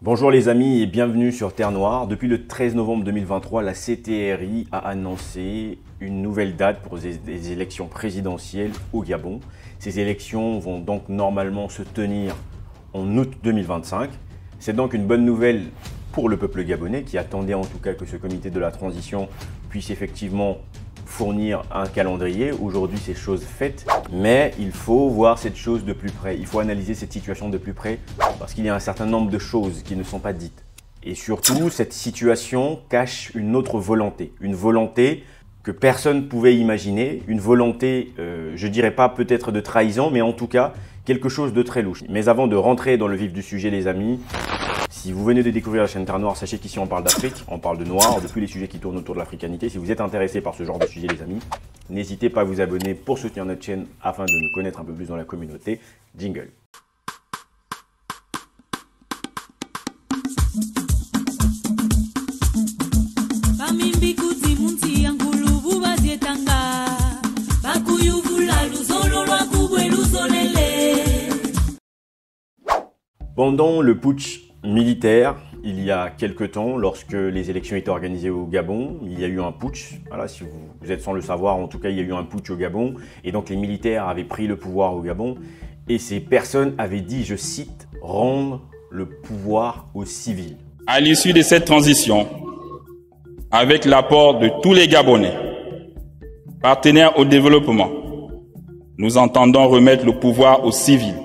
Bonjour les amis et bienvenue sur Terre Noire. Depuis le 13 novembre 2023, la CTRI a annoncé une nouvelle date pour des élections présidentielles au Gabon. Ces élections vont donc normalement se tenir en août 2025. C'est donc une bonne nouvelle pour le peuple gabonais qui attendait en tout cas que ce comité de la transition puisse effectivement fournir un calendrier. Aujourd'hui, c'est chose faite, mais il faut voir cette chose de plus près. Il faut analyser cette situation de plus près parce qu'il y a un certain nombre de choses qui ne sont pas dites. Et surtout, cette situation cache une autre volonté. Une volonté que personne ne pouvait imaginer. Une volonté, je dirais pas peut-être de trahison, mais en tout cas, quelque chose de très louche. Mais avant de rentrer dans le vif du sujet, les amis, si vous venez de découvrir la chaîne Terre Noire, sachez qu'ici on parle d'Afrique, on parle de noir, de tous les sujets qui tournent autour de l'africanité. Si vous êtes intéressé par ce genre de sujet, les amis, n'hésitez pas à vous abonner pour soutenir notre chaîne afin de nous connaître un peu plus dans la communauté. Jingle. Pendant le putsch militaire, il y a quelque temps, lorsque les élections étaient organisées au Gabon, il y a eu un putsch. Voilà, si vous êtes sans le savoir, en tout cas, il y a eu un putsch au Gabon. Et donc, les militaires avaient pris le pouvoir au Gabon. Et ces personnes avaient dit, je cite, « rendre le pouvoir aux civils ». À l'issue de cette transition, avec l'apport de tous les Gabonais, partenaires au développement, nous entendons remettre le pouvoir aux civils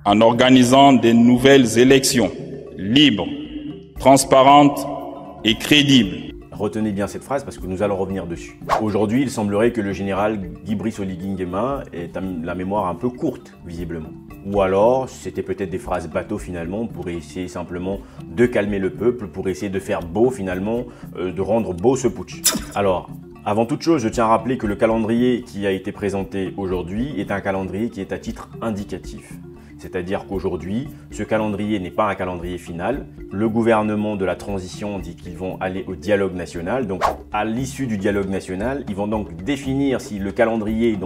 en organisant de nouvelles élections libres, transparentes et crédibles. Retenez bien cette phrase parce que nous allons revenir dessus. Aujourd'hui, il semblerait que le général Guy-Brice Oligui Nguema ait la mémoire un peu courte, visiblement. Ou alors, c'était peut-être des phrases bateau finalement pour essayer simplement de calmer le peuple, pour essayer de faire beau finalement, de rendre beau ce putsch. Alors, avant toute chose, je tiens à rappeler que le calendrier qui a été présenté aujourd'hui est un calendrier qui est à titre indicatif. C'est-à-dire qu'aujourd'hui, ce calendrier n'est pas un calendrier final. Le gouvernement de la transition dit qu'ils vont aller au dialogue national. Donc, à l'issue du dialogue national, ils vont donc définir si le calendrier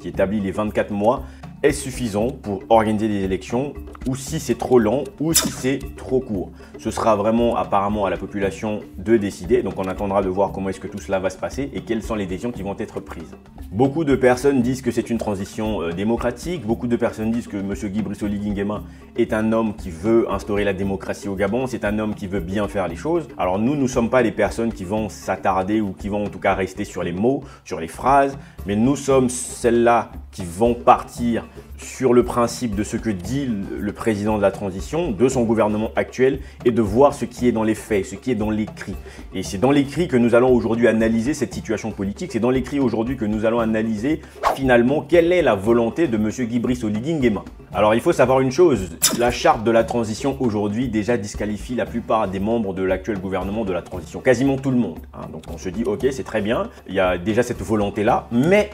qui établit les 24 mois est suffisant pour organiser des élections ou si c'est trop lent ou si c'est trop court. Ce sera vraiment apparemment à la population de décider. Donc, on attendra de voir comment est-ce que tout cela va se passer et quelles sont les décisions qui vont être prises. Beaucoup de personnes disent que c'est une transition démocratique. Beaucoup de personnes disent que M. Guy-Brice Oligui Nguema est un homme qui veut instaurer la démocratie au Gabon. C'est un homme qui veut bien faire les choses. Alors nous ne sommes pas les personnes qui vont s'attarder ou qui vont en tout cas rester sur les mots, sur les phrases. Mais nous sommes celles-là qui vont partir sur le principe de ce que dit le président de la transition, de son gouvernement actuel et de voir ce qui est dans les faits, ce qui est dans l'écrit. Et c'est dans l'écrit que nous allons aujourd'hui analyser cette situation politique. C'est dans l'écrit aujourd'hui que nous allons analyser finalement quelle est la volonté de M. Guy-Brice Oligui Nguema. Alors il faut savoir une chose, la charte de la transition aujourd'hui déjà disqualifie la plupart des membres de l'actuel gouvernement de la transition, quasiment tout le monde. Donc on se dit ok c'est très bien, il y a déjà cette volonté là, mais,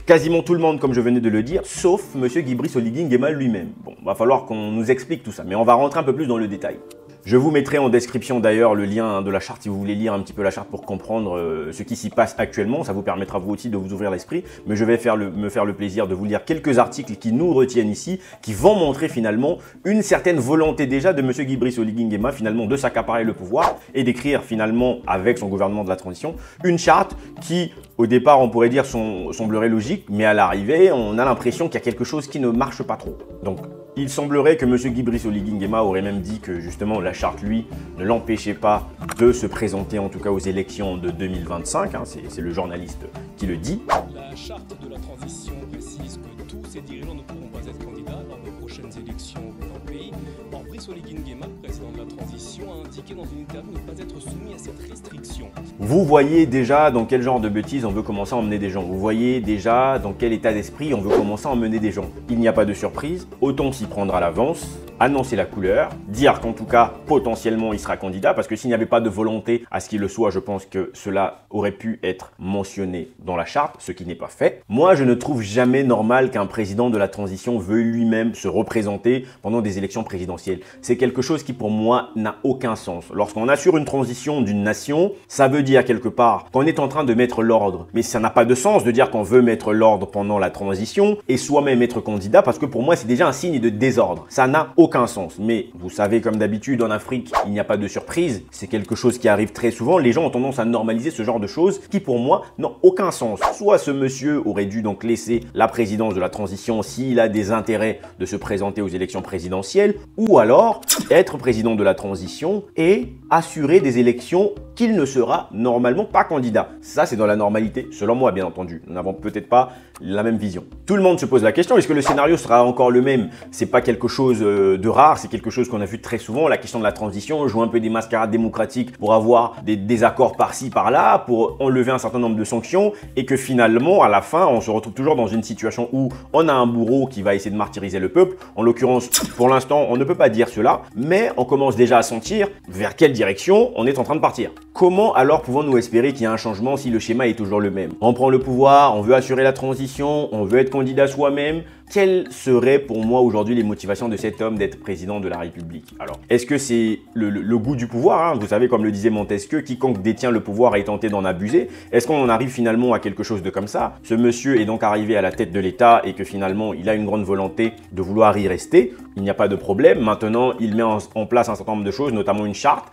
quasiment tout le monde comme je venais de le dire, sauf M. Guy-Brice Oligui Nguema lui-même. Bon, va falloir qu'on nous explique tout ça, mais on va rentrer un peu plus dans le détail. Je vous mettrai en description d'ailleurs le lien de la charte si vous voulez lire un petit peu la charte pour comprendre ce qui s'y passe actuellement. Ça vous permettra vous aussi de vous ouvrir l'esprit. Mais je vais me faire le plaisir de vous lire quelques articles qui nous retiennent ici, qui vont montrer finalement une certaine volonté déjà de M. Guy-Brice Oligui Nguema finalement de s'accaparer le pouvoir et d'écrire finalement avec son gouvernement de la transition une charte qui au départ on pourrait dire semblerait logique, mais à l'arrivée on a l'impression qu'il y a quelque chose qui ne marche pas trop. Donc il semblerait que M. Guy-Brice Oligui Nguema aurait même dit que justement la charte, lui, ne l'empêchait pas de se présenter en tout cas aux élections de 2025. C'est le journaliste qui le dit. La charte de la transition précise que tous ces dirigeants ne pourront pas être candidats lors des prochaines élections dans le pays. Or, Brice Oligui Nguema, président de la transition, a indiqué dans une interview ne pas être soumis à cette restriction. Vous voyez déjà dans quel genre de bêtises on veut commencer à emmener des gens. Vous voyez déjà dans quel état d'esprit on veut commencer à emmener des gens. Il n'y a pas de surprise, autant s'y prendre à l'avance, annoncer la couleur, dire qu'en tout cas potentiellement il sera candidat, parce que s'il n'y avait pas de volonté à ce qu'il le soit, je pense que cela aurait pu être mentionné dans la charte, ce qui n'est pas fait. Moi je ne trouve jamais normal qu'un président de la transition veuille lui-même se représenter pendant des élections présidentielles. C'est quelque chose qui pour moi n'a aucun sens. Lorsqu'on assure une transition d'une nation, ça veut dire quelque part qu'on est en train de mettre l'ordre. Mais ça n'a pas de sens de dire qu'on veut mettre l'ordre pendant la transition et soi-même être candidat, parce que pour moi c'est déjà un signe de désordre. Ça n'a aucun aucun sens. Mais vous savez, comme d'habitude en Afrique, il n'y a pas de surprise. C'est quelque chose qui arrive très souvent. Les gens ont tendance à normaliser ce genre de choses qui, pour moi, n'ont aucun sens. Soit ce monsieur aurait dû donc laisser la présidence de la transition s'il a des intérêts de se présenter aux élections présidentielles, ou alors être président de la transition et assurer des élections qu'il ne sera normalement pas candidat. Ça, c'est dans la normalité, selon moi, bien entendu. Nous n'avons peut-être pas la même vision. Tout le monde se pose la question, est-ce que le scénario sera encore le même? C'est pas quelque chose de rare, c'est quelque chose qu'on a vu très souvent. La question de la transition, on joue un peu des mascarades démocratiques pour avoir des désaccords par-ci, par-là, pour enlever un certain nombre de sanctions, et que finalement, à la fin, on se retrouve toujours dans une situation où on a un bourreau qui va essayer de martyriser le peuple. En l'occurrence, pour l'instant, on ne peut pas dire cela, mais on commence déjà à sentir vers quelle direction on est en train de partir. Comment alors pouvons-nous espérer qu'il y a un changement si le schéma est toujours le même? On prend le pouvoir, on veut assurer la transition, on veut être candidat soi-même. Quelles seraient pour moi aujourd'hui les motivations de cet homme d'être président de la République? Alors, est-ce que c'est le goût du pouvoir, hein? Vous savez, comme le disait Montesquieu, quiconque détient le pouvoir est tenté d'en abuser. Est-ce qu'on en arrive finalement à quelque chose de comme ça? Ce monsieur est donc arrivé à la tête de l'État et que finalement, il a une grande volonté de vouloir y rester. Il n'y a pas de problème. Maintenant, il met en place un certain nombre de choses, notamment une charte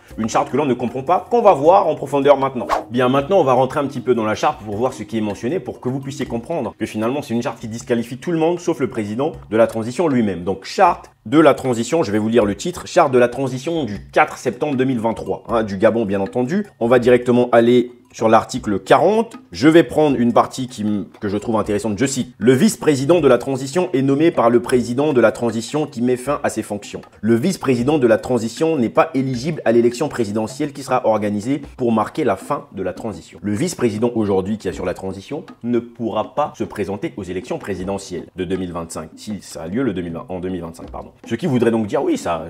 que l'on ne comprend pas, qu'on va voir en profondeur maintenant. Bien, maintenant, on va rentrer un petit peu dans la charte pour voir ce qui est mentionné, pour que vous puissiez comprendre que finalement, c'est une charte qui disqualifie tout le monde, sauf le président de la transition lui-même. Donc, charte de la transition, je vais vous lire le titre, charte de la transition du 4 septembre 2023, hein, du Gabon bien entendu. On va directement aller sur l'article 40. Je vais prendre une partie que je trouve intéressante. Je cite: le vice-président de la transition est nommé par le président de la transition qui met fin à ses fonctions. Le vice-président de la transition n'est pas éligible à l'élection présidentielle qui sera organisée pour marquer la fin de la transition. Le vice-président aujourd'hui qui assure la transition ne pourra pas se présenter aux élections présidentielles de 2025, si ça a lieu en 2025, pardon. Ce qui voudrait donc dire, oui, ça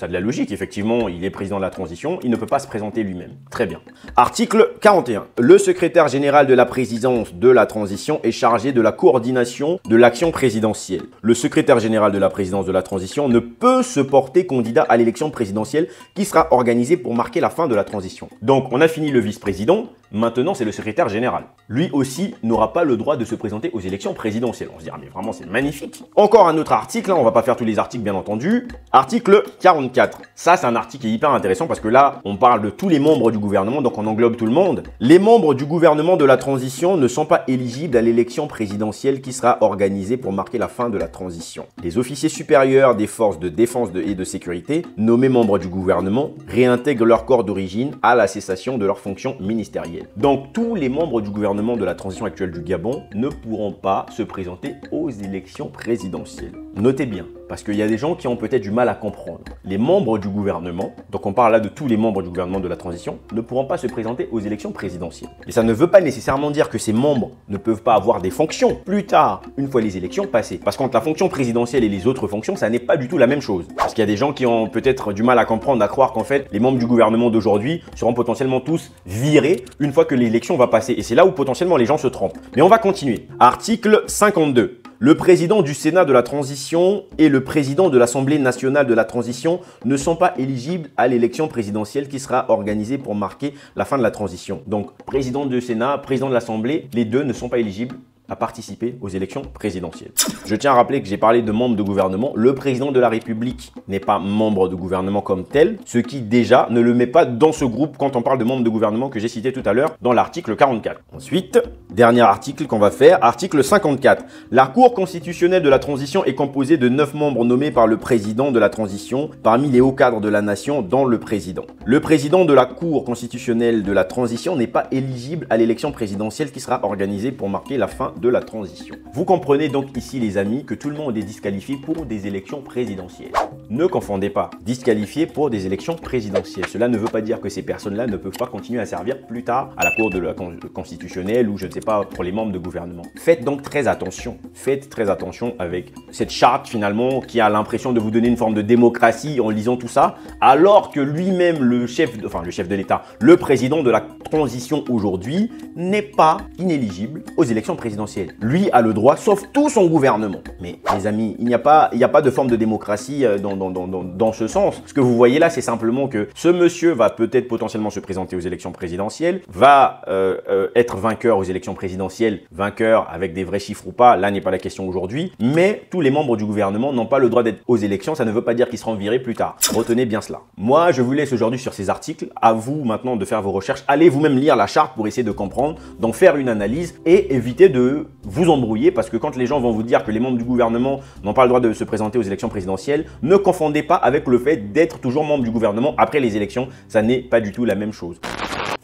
a de la logique, effectivement, il est président de la transition, il ne peut pas se présenter lui-même. Très bien. Article 41. Le secrétaire général de la présidence de la transition est chargé de la coordination de l'action présidentielle. Le secrétaire général de la présidence de la transition ne peut se porter candidat à l'élection présidentielle qui sera organisée pour marquer la fin de la transition. Donc, on a fini le vice-président. Maintenant, c'est le secrétaire général. Lui aussi n'aura pas le droit de se présenter aux élections présidentielles. On se dira, mais vraiment, c'est magnifique. Encore un autre article, hein, on va pas faire tous les articles, bien entendu. Article 44. Ça, c'est un article qui est hyper intéressant parce que là, on parle de tous les membres du gouvernement, donc on englobe tout le monde. Les membres du gouvernement de la transition ne sont pas éligibles à l'élection présidentielle qui sera organisée pour marquer la fin de la transition. Les officiers supérieurs des forces de défense et de sécurité, nommés membres du gouvernement, réintègrent leur corps d'origine à la cessation de leurs fonctions ministérielles. Donc, tous les membres du gouvernement de la transition actuelle du Gabon ne pourront pas se présenter aux élections présidentielles. Notez bien, parce qu'il y a des gens qui ont peut-être du mal à comprendre. Les membres du gouvernement, donc on parle là de tous les membres du gouvernement de la transition, ne pourront pas se présenter aux élections présidentielles. Et ça ne veut pas nécessairement dire que ces membres ne peuvent pas avoir des fonctions plus tard, une fois les élections passées. Parce qu'entre la fonction présidentielle et les autres fonctions, ça n'est pas du tout la même chose. Parce qu'il y a des gens qui ont peut-être du mal à comprendre, à croire qu'en fait, les membres du gouvernement d'aujourd'hui seront potentiellement tous virés une fois que l'élection va passer. Et c'est là où potentiellement les gens se trompent. Mais on va continuer. Article 52. Le président du Sénat de la transition et le président de l'Assemblée nationale de la transition ne sont pas éligibles à l'élection présidentielle qui sera organisée pour marquer la fin de la transition. Donc, président du Sénat, président de l'Assemblée, les deux ne sont pas éligibles à participer aux élections présidentielles. Je tiens à rappeler que j'ai parlé de membres de gouvernement. Le président de la République n'est pas membre de gouvernement comme tel, ce qui déjà ne le met pas dans ce groupe quand on parle de membres de gouvernement que j'ai cité tout à l'heure dans l'article 44. Ensuite, dernier article qu'on va faire, article 54. La Cour constitutionnelle de la transition est composée de 9 membres nommés par le président de la transition parmi les hauts cadres de la nation, dont le président. Le président de la Cour constitutionnelle de la transition n'est pas éligible à l'élection présidentielle qui sera organisée pour marquer la fin de la transition. Vous comprenez donc ici, les amis, que tout le monde est disqualifié pour des élections présidentielles. Ne confondez pas, disqualifié pour des élections présidentielles. Cela ne veut pas dire que ces personnes-là ne peuvent pas continuer à servir plus tard à la Cour de la constitutionnelle ou je ne sais pas, pour les membres de gouvernement. Faites donc très attention. Faites très attention avec cette charte finalement qui a l'impression de vous donner une forme de démocratie en lisant tout ça, alors que lui-même, le chef de l'État, le président de la transition aujourd'hui, n'est pas inéligible aux élections présidentielles. présidentielle. Lui a le droit, sauf tout son gouvernement. Mais les amis, il n'y a pas de forme de démocratie dans ce sens. Ce que vous voyez là, c'est simplement que ce monsieur va peut-être potentiellement se présenter aux élections présidentielles, va être vainqueur aux élections présidentielles, vainqueur avec des vrais chiffres ou pas, là n'est pas la question aujourd'hui, mais tous les membres du gouvernement n'ont pas le droit d'être aux élections, ça ne veut pas dire qu'ils seront virés plus tard. Retenez bien cela. Moi, je vous laisse aujourd'hui sur ces articles, à vous maintenant de faire vos recherches, allez vous-même lire la charte pour essayer de comprendre, d'en faire une analyse et éviter de vous embrouiller, parce que quand les gens vont vous dire que les membres du gouvernement n'ont pas le droit de se présenter aux élections présidentielles, ne confondez pas avec le fait d'être toujours membre du gouvernement après les élections, ça n'est pas du tout la même chose.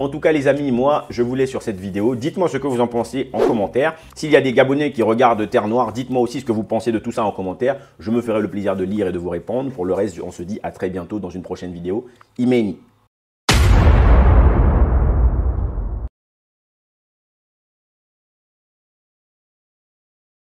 En tout cas les amis, moi je vous laisse sur cette vidéo. Dites-moi ce que vous en pensez en commentaire. S'il y a des Gabonais qui regardent Terre Noire, dites-moi aussi ce que vous pensez de tout ça en commentaire. Je me ferai le plaisir de lire et de vous répondre. Pour le reste, on se dit à très bientôt dans une prochaine vidéo. Imeni.